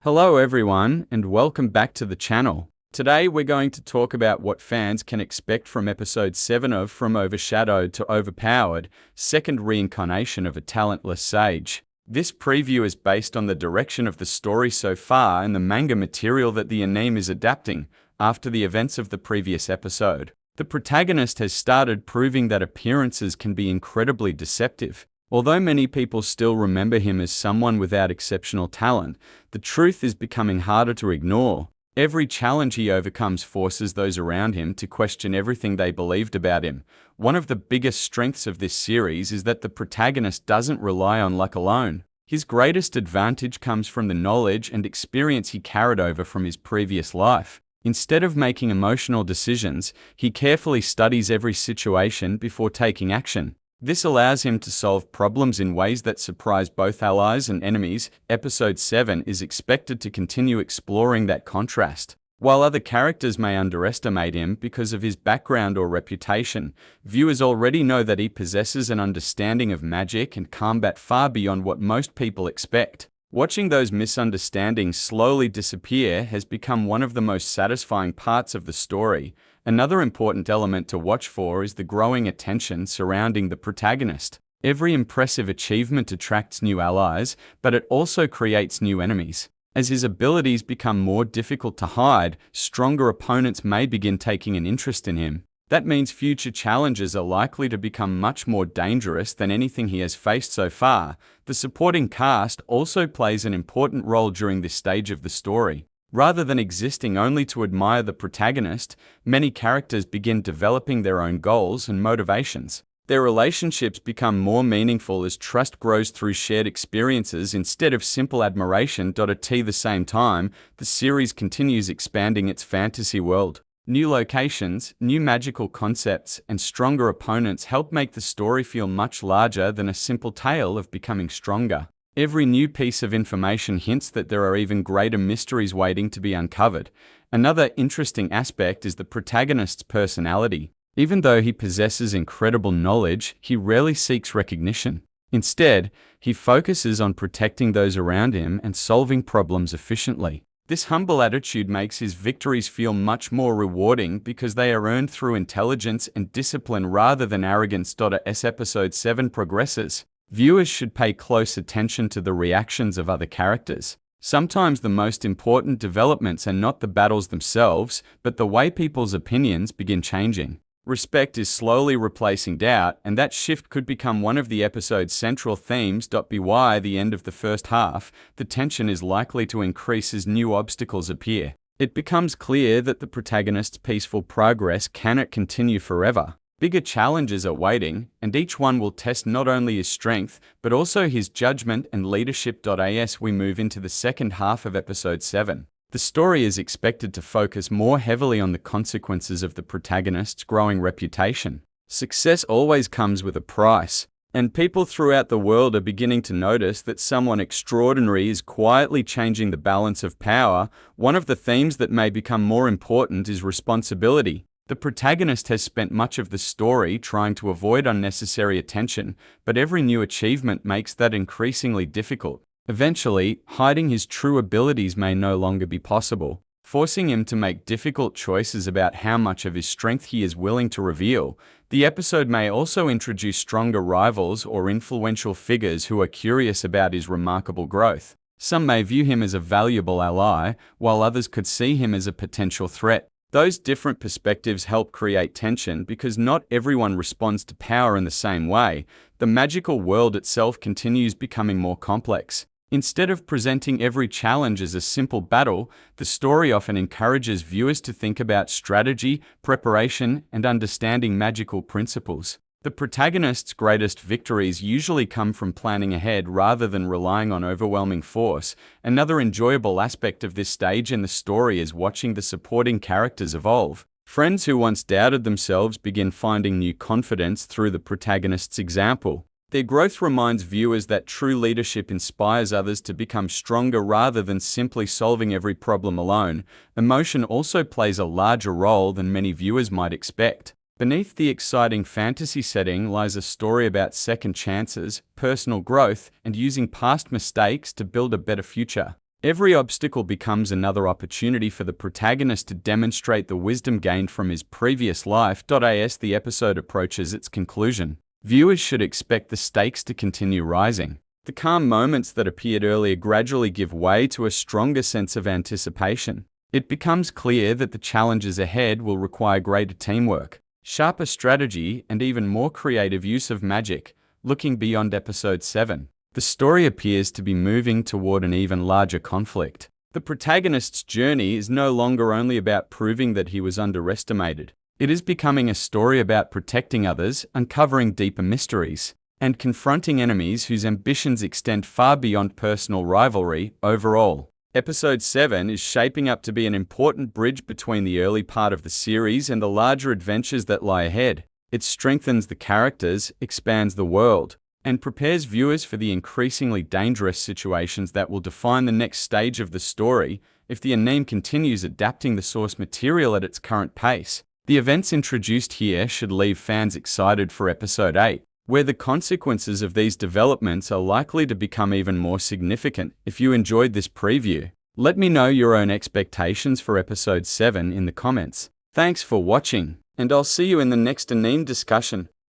Hello everyone, and welcome back to the channel. Today we're going to talk about what fans can expect from episode 7 of From Overshadowed to Overpowered, Second Reincarnation of a Talentless Sage. This preview is based on the direction of the story so far and the manga material that the anime is adapting after the events of the previous episode. The protagonist has started proving that appearances can be incredibly deceptive. Although many people still remember him as someone without exceptional talent, the truth is becoming harder to ignore. Every challenge he overcomes forces those around him to question everything they believed about him. One of the biggest strengths of this series is that the protagonist doesn't rely on luck alone. His greatest advantage comes from the knowledge and experience he carried over from his previous life. Instead of making emotional decisions, he carefully studies every situation before taking action. This allows him to solve problems in ways that surprise both allies and enemies. Episode 7 is expected to continue exploring that contrast. While other characters may underestimate him because of his background or reputation, viewers already know that he possesses an understanding of magic and combat far beyond what most people expect. Watching those misunderstandings slowly disappear has become one of the most satisfying parts of the story. Another important element to watch for is the growing attention surrounding the protagonist. Every impressive achievement attracts new allies, but it also creates new enemies. As his abilities become more difficult to hide, stronger opponents may begin taking an interest in him. That means future challenges are likely to become much more dangerous than anything he has faced so far. The supporting cast also plays an important role during this stage of the story. Rather than existing only to admire the protagonist, many characters begin developing their own goals and motivations. Their relationships become more meaningful as trust grows through shared experiences instead of simple admiration. At the same time, the series continues expanding its fantasy world. New locations, new magical concepts, and stronger opponents help make the story feel much larger than a simple tale of becoming stronger. Every new piece of information hints that there are even greater mysteries waiting to be uncovered. Another interesting aspect is the protagonist's personality. Even though he possesses incredible knowledge, he rarely seeks recognition. Instead, he focuses on protecting those around him and solving problems efficiently. This humble attitude makes his victories feel much more rewarding because they are earned through intelligence and discipline rather than arrogance. As episode 7 progresses, viewers should pay close attention to the reactions of other characters. Sometimes the most important developments are not the battles themselves, but the way people's opinions begin changing. Respect is slowly replacing doubt, and that shift could become one of the episode's central themes. By the end of the first half, the tension is likely to increase as new obstacles appear. It becomes clear that the protagonist's peaceful progress cannot continue forever. Bigger challenges are waiting, and each one will test not only his strength, but also his judgment and leadership. As we move into the second half of episode 7, the story is expected to focus more heavily on the consequences of the protagonist's growing reputation. Success always comes with a price, and people throughout the world are beginning to notice that someone extraordinary is quietly changing the balance of power. One of the themes that may become more important is responsibility. The protagonist has spent much of the story trying to avoid unnecessary attention, but every new achievement makes that increasingly difficult. Eventually, hiding his true abilities may no longer be possible, forcing him to make difficult choices about how much of his strength he is willing to reveal. The episode may also introduce stronger rivals or influential figures who are curious about his remarkable growth. Some may view him as a valuable ally, while others could see him as a potential threat. Those different perspectives help create tension because not everyone responds to power in the same way. The magical world itself continues becoming more complex. Instead of presenting every challenge as a simple battle, the story often encourages viewers to think about strategy, preparation, and understanding magical principles. The protagonist's greatest victories usually come from planning ahead rather than relying on overwhelming force. Another enjoyable aspect of this stage in the story is watching the supporting characters evolve. Friends who once doubted themselves begin finding new confidence through the protagonist's example. Their growth reminds viewers that true leadership inspires others to become stronger rather than simply solving every problem alone. Emotion also plays a larger role than many viewers might expect. Beneath the exciting fantasy setting lies a story about second chances, personal growth, and using past mistakes to build a better future. Every obstacle becomes another opportunity for the protagonist to demonstrate the wisdom gained from his previous life. As the episode approaches its conclusion, viewers should expect the stakes to continue rising. The calm moments that appeared earlier gradually give way to a stronger sense of anticipation. It becomes clear that the challenges ahead will require greater teamwork, sharper strategy, and even more creative use of magic. Looking beyond episode 7, the story appears to be moving toward an even larger conflict. The protagonist's journey is no longer only about proving that he was underestimated. It is becoming a story about protecting others, uncovering deeper mysteries, and confronting enemies whose ambitions extend far beyond personal rivalry. Overall, Episode 7 is shaping up to be an important bridge between the early part of the series and the larger adventures that lie ahead. It strengthens the characters, expands the world, and prepares viewers for the increasingly dangerous situations that will define the next stage of the story. If the anime continues adapting the source material at its current pace, the events introduced here should leave fans excited for Episode 8, where the consequences of these developments are likely to become even more significant. If you enjoyed this preview, let me know your own expectations for Episode 7 in the comments. Thanks for watching, and I'll see you in the next anime discussion.